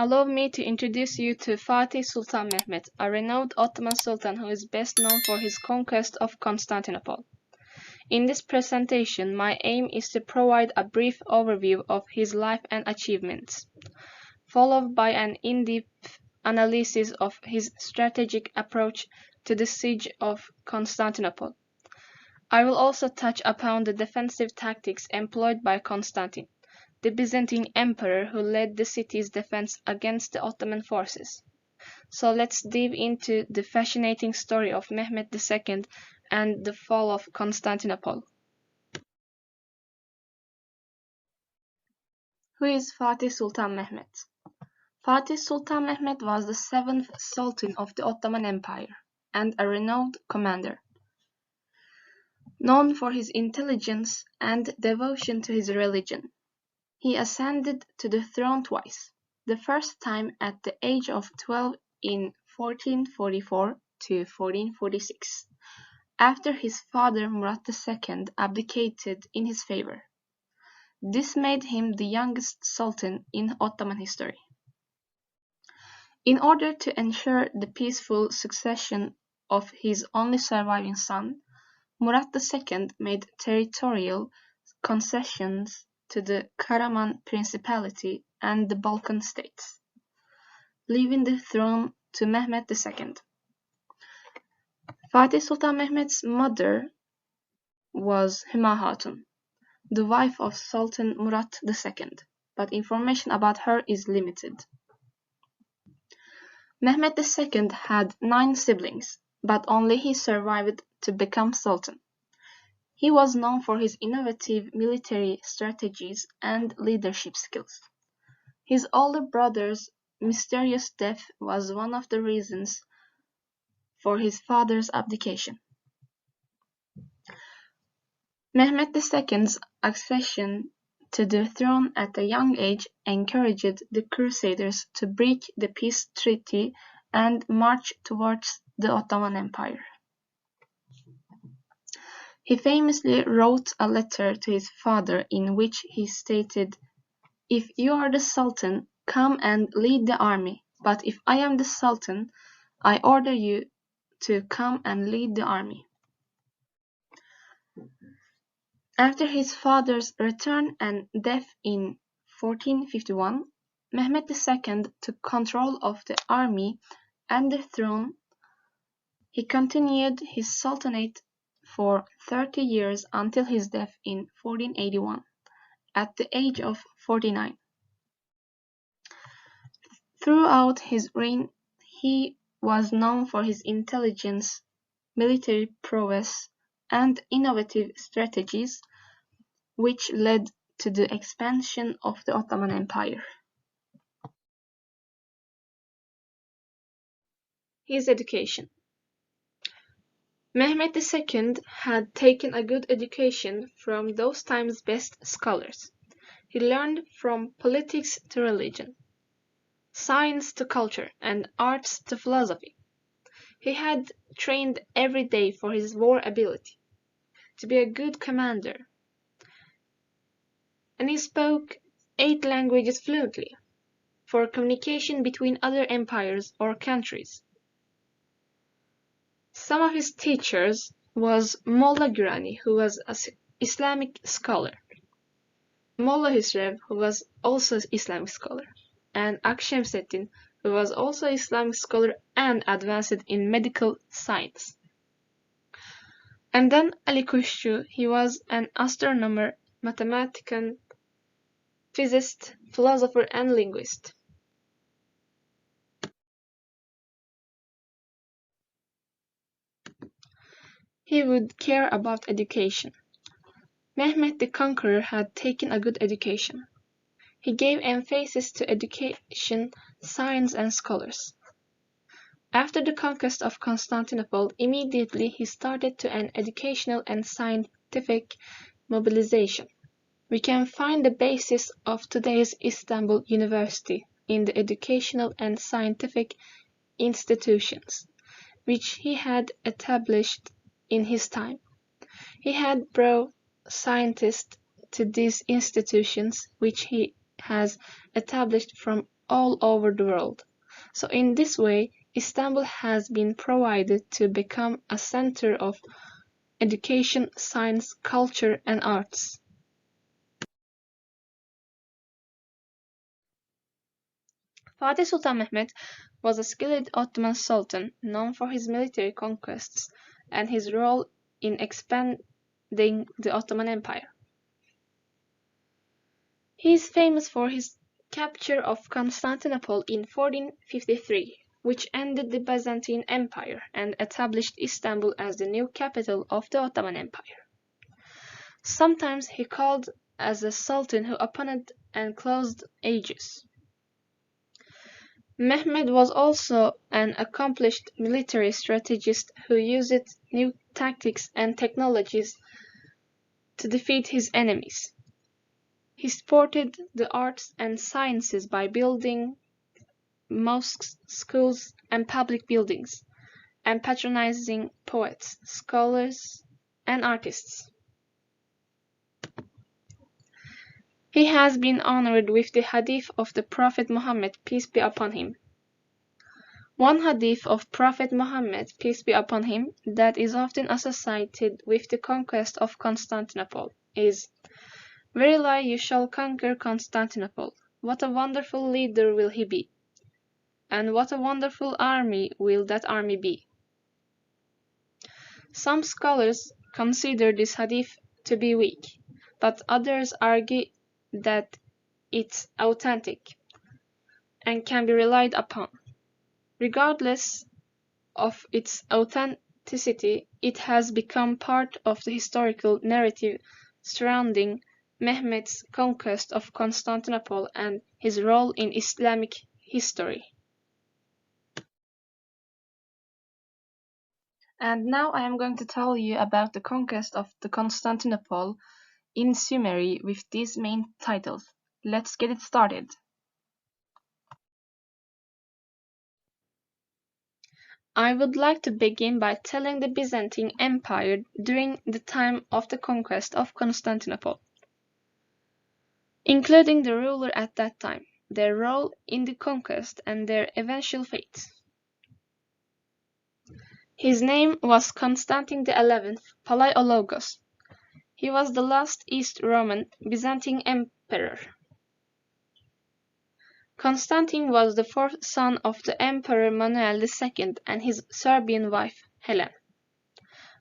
Allow me to introduce you to Fatih Sultan Mehmet, a renowned Ottoman Sultan who is best known for his conquest of Constantinople. In this presentation, my aim is to provide a brief overview of his life and achievements, followed by an in-depth analysis of his strategic approach to the siege of Constantinople. I will also touch upon the defensive tactics employed by Constantine, the Byzantine emperor who led the city's defense against the Ottoman forces. So let's dive into the fascinating story of Mehmet II and the fall of Constantinople. Who is Fatih Sultan Mehmet? Fatih Sultan Mehmet was the seventh Sultan of the Ottoman Empire and a renowned commander, known for his intelligence and devotion to his religion. He ascended to the throne twice, the first time at the age of 12 in 1444 to 1446, after his father Murat II abdicated in his favor. This made him the youngest sultan in Ottoman history. In order to ensure the peaceful succession of his only surviving son, Murat II made territorial concessions to the Karaman Principality and the Balkan states, leaving the throne to Mehmet II. Fatih Sultan Mehmet's mother was Hüma Hatun, the wife of Sultan Murat II, but information about her is limited. Mehmet II had 9 siblings, but only he survived to become sultan. He was known for his innovative military strategies and leadership skills. His older brother's mysterious death was one of the reasons for his father's abdication. Mehmet II's accession to the throne at a young age encouraged the Crusaders to break the peace treaty and march towards the Ottoman Empire. He famously wrote a letter to his father in which he stated, "If you are the Sultan, come and lead the army, but if I am the Sultan, I order you to come and lead the army." After his father's return and death in 1451, Mehmet II took control of the army and the throne. He continued his sultanate for 30 years until his death in 1481, at the age of 49. Throughout his reign, he was known for his intelligence, military prowess, and innovative strategies, which led to the expansion of the Ottoman Empire. His education. Mehmet II had taken a good education from those times' best scholars. He learned from politics to religion, science to culture, and arts to philosophy. He had trained every day for his war ability, to be a good commander, and he spoke 8 languages fluently, for communication between other empires or countries. Some of his teachers was Molla Gurani, who was an Islamic scholar, Molla Hüsrev, who was also an Islamic scholar, and Akşemseddin, who was also an Islamic scholar and advanced in medical science. And then Ali Kuşçu, he was an astronomer, mathematician, physicist, philosopher, and linguist. He would care about education. Mehmet the Conqueror had taken a good education. He gave emphasis to education, science, and scholars. After the conquest of Constantinople, immediately he started to an educational and scientific mobilization. We can find the basis of today's Istanbul University in the educational and scientific institutions, which he had established in his time. He had brought scientists to these institutions, which he has established from all over the world. So in this way, Istanbul has been provided to become a center of education, science, culture, and arts. Fatih Sultan Mehmet was a skilled Ottoman sultan known for his military conquests and his role in expanding the Ottoman Empire. He is famous for his capture of Constantinople in 1453, which ended the Byzantine Empire and established Istanbul as the new capital of the Ottoman Empire. Sometimes he called as a sultan who opened and closed ages. Mehmed was also an accomplished military strategist who used new tactics and technologies to defeat his enemies. He supported the arts and sciences by building mosques, schools, and public buildings, and patronizing poets, scholars, and artists. He has been honored with the Hadith of the Prophet Muhammad, peace be upon him. One Hadith of Prophet Muhammad, peace be upon him, that is often associated with the conquest of Constantinople is, "Verily you shall conquer Constantinople. What a wonderful leader will he be! And what a wonderful army will that army be!" Some scholars consider this hadith to be weak, but others argue that it's authentic and can be relied upon. Regardless of its authenticity, it has become part of the historical narrative surrounding Mehmet's conquest of Constantinople and his role in Islamic history. And now I am going to tell you about the conquest of the Constantinople in summary with these main titles. Let's get it started. I would like to begin by telling the Byzantine Empire during the time of the conquest of Constantinople, including the ruler at that time, their role in the conquest, and their eventual fate. His name was Constantine XI Palaiologos. He was the last East Roman Byzantine emperor. Constantine was the fourth son of the Emperor Manuel II and his Serbian wife, Helen,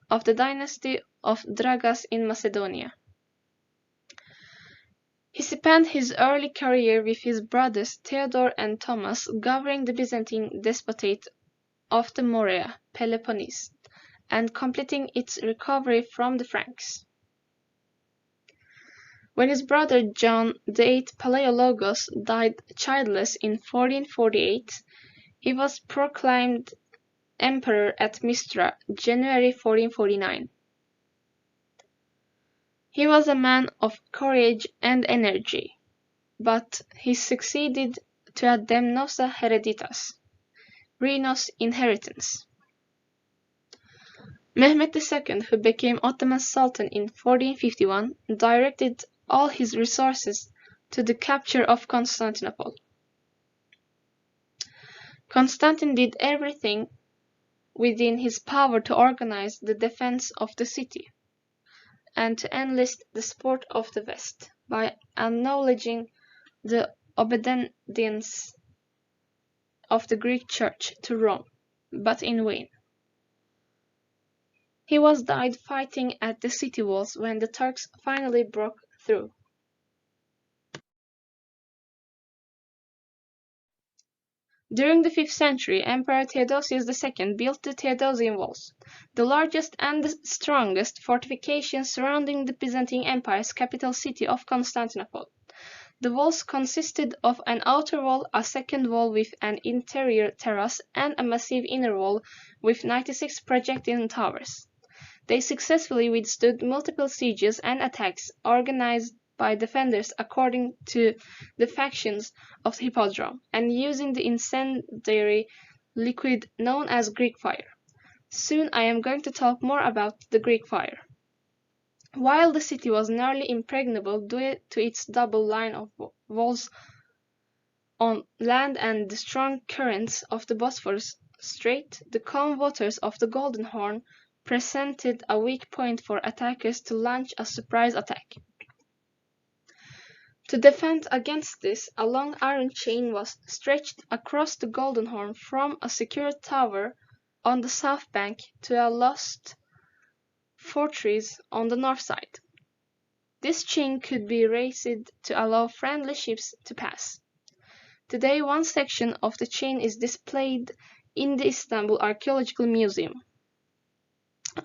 of the dynasty of Dragas in Macedonia. He spent his early career with his brothers Theodore and Thomas governing the Byzantine Despotate of the Morea, Peloponnese, and completing its recovery from the Franks. When his brother John VIII Palaiologos died childless in 1448, he was proclaimed emperor at Mistra, January 1449. He was a man of courage and energy, but he succeeded to a Demnosa Hereditas, Renos inheritance. Mehmet II, who became Ottoman Sultan in 1451, directed all his resources to the capture of Constantinople. Constantine did everything within his power to organize the defense of the city and to enlist the support of the West by acknowledging the obedience of the Greek Church to Rome, but in vain. He was died fighting at the city walls when the Turks finally broke through. During the 5th century, Emperor Theodosius II built the Theodosian Walls, the largest and the strongest fortifications surrounding the Byzantine Empire's capital city of Constantinople. The walls consisted of an outer wall, a second wall with an interior terrace, and a massive inner wall with 96 projecting towers. They successfully withstood multiple sieges and attacks organized by defenders according to the factions of the hippodrome, and using the incendiary liquid known as Greek fire. Soon I am going to talk more about the Greek fire. While the city was nearly impregnable due to its double line of walls on land and the strong currents of the Bosphorus Strait, the calm waters of the Golden Horn presented a weak point for attackers to launch a surprise attack. To defend against this, a long iron chain was stretched across the Golden Horn from a secure tower on the south bank to a lost fortress on the north side. This chain could be raised to allow friendly ships to pass. Today, one section of the chain is displayed in the Istanbul Archaeological Museum,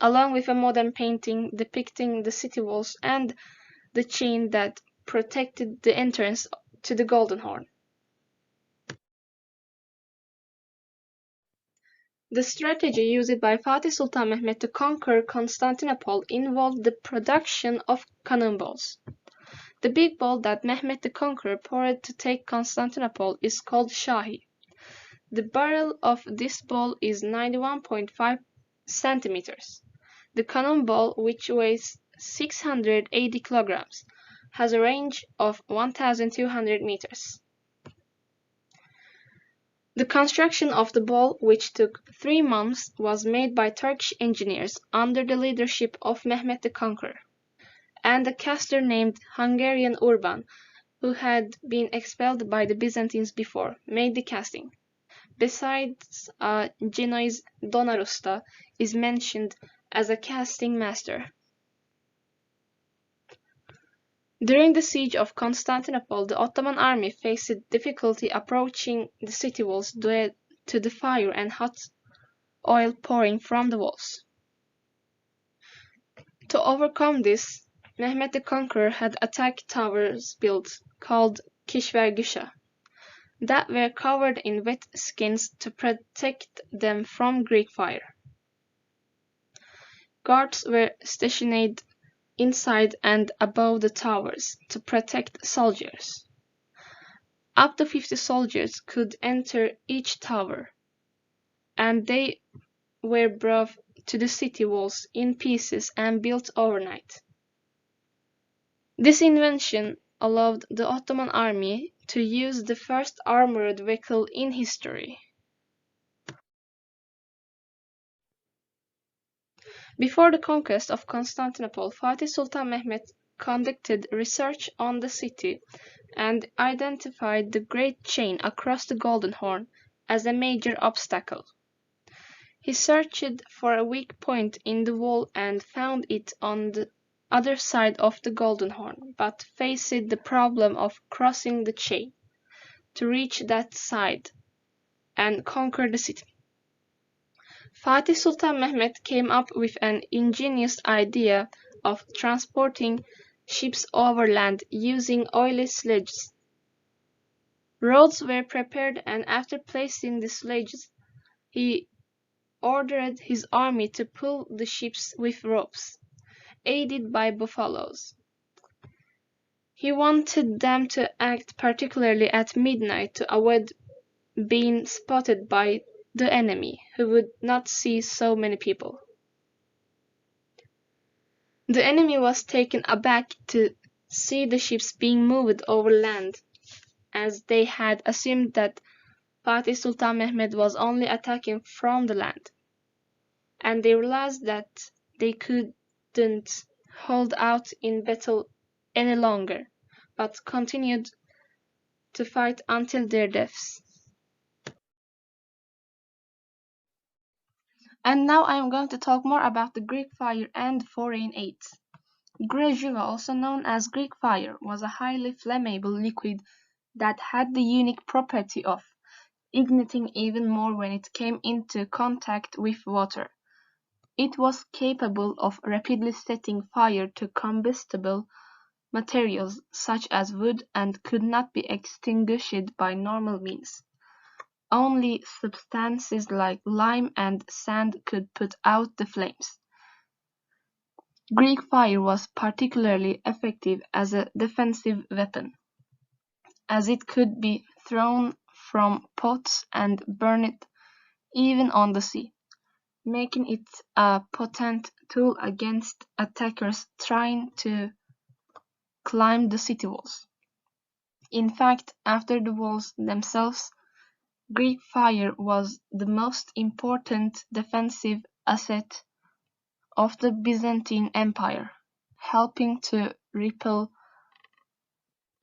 along with a modern painting depicting the city walls and the chain that protected the entrance to the Golden Horn. The strategy used by Fatih Sultan Mehmet to conquer Constantinople involved the production of cannonballs. The big ball that Mehmet the Conqueror poured to take Constantinople is called Shahi. The barrel of this ball is 91.5 centimeters. The cannonball, which weighs 680 kilograms, has a range of 1,200 meters. The construction of the ball, which took 3 months, was made by Turkish engineers under the leadership of Mehmet the Conqueror, and a caster named Hungarian Urban, who had been expelled by the Byzantines before, made the casting. Besides, a Genoese Donarusta is mentioned as a casting master. During the siege of Constantinople, the Ottoman army faced difficulty approaching the city walls due to the fire and hot oil pouring from the walls. To overcome this, Mehmet the Conqueror had attack towers built, called Kishvergusha, that were covered in wet skins to protect them from Greek fire. Guards were stationed inside and above the towers to protect soldiers. Up to 50 soldiers could enter each tower, and they were brought to the city walls in pieces and built overnight. This invention allowed the Ottoman army to use the first armored vehicle in history. Before the conquest of Constantinople, Fatih Sultan Mehmet conducted research on the city and identified the great chain across the Golden Horn as a major obstacle. He searched for a weak point in the wall and found it on the other side of the Golden Horn, but faced the problem of crossing the chain to reach that side and conquer the city. Fatih Sultan Mehmet came up with an ingenious idea of transporting ships overland using oily sledges. Roads were prepared, and after placing the sledges, he ordered his army to pull the ships with ropes, aided by buffaloes. He wanted them to act particularly at midnight to avoid being spotted by the enemy, who would not see so many people. The enemy was taken aback to see the ships being moved over land, as they had assumed that Fatih Sultan Mehmet was only attacking from the land, and they realized that they couldn't hold out in battle any longer, but continued to fight until their deaths. And now I am going to talk more about the Greek fire and foreign aid. Graujuva, also known as Greek fire, was a highly flammable liquid that had the unique property of igniting even more when it came into contact with water. It was capable of rapidly setting fire to combustible materials such as wood and could not be extinguished by normal means. Only substances like lime and sand could put out the flames. Greek fire was particularly effective as a defensive weapon, as it could be thrown from pots and burned even on the sea, making it a potent tool against attackers trying to climb the city walls. In fact, after the walls themselves, Greek fire was the most important defensive asset of the Byzantine Empire, helping to repel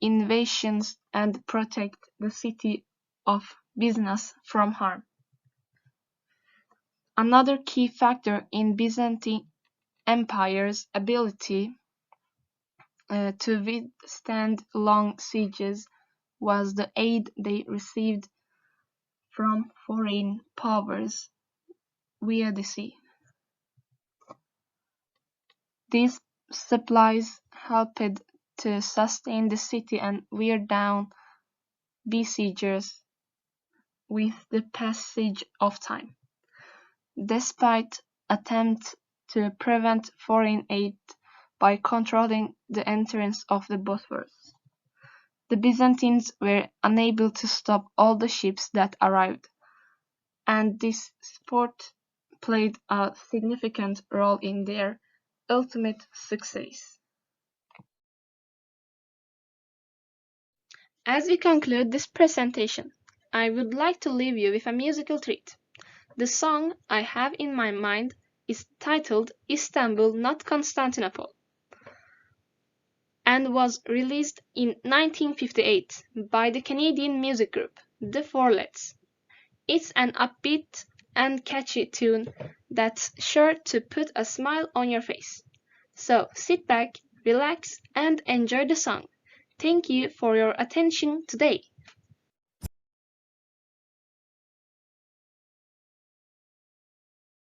invasions and protect the city of Byzance from harm. Another key factor in Byzantine Empire's ability to withstand long sieges was the aid they received from foreign powers via the sea. These supplies helped to sustain the city and wear down besiegers with the passage of time. Despite attempts to prevent foreign aid by controlling the entrance of the Bosphorus, the Byzantines were unable to stop all the ships that arrived, and this sport played a significant role in their ultimate success. As we conclude this presentation, I would like to leave you with a musical treat. The song I have in my mind is titled Istanbul, Not Constantinople, and was released in 1958 by the Canadian music group The Fourlets. It's an upbeat and catchy tune that's sure to put a smile on your face. So sit back, relax, and enjoy the song. Thank you for your attention today.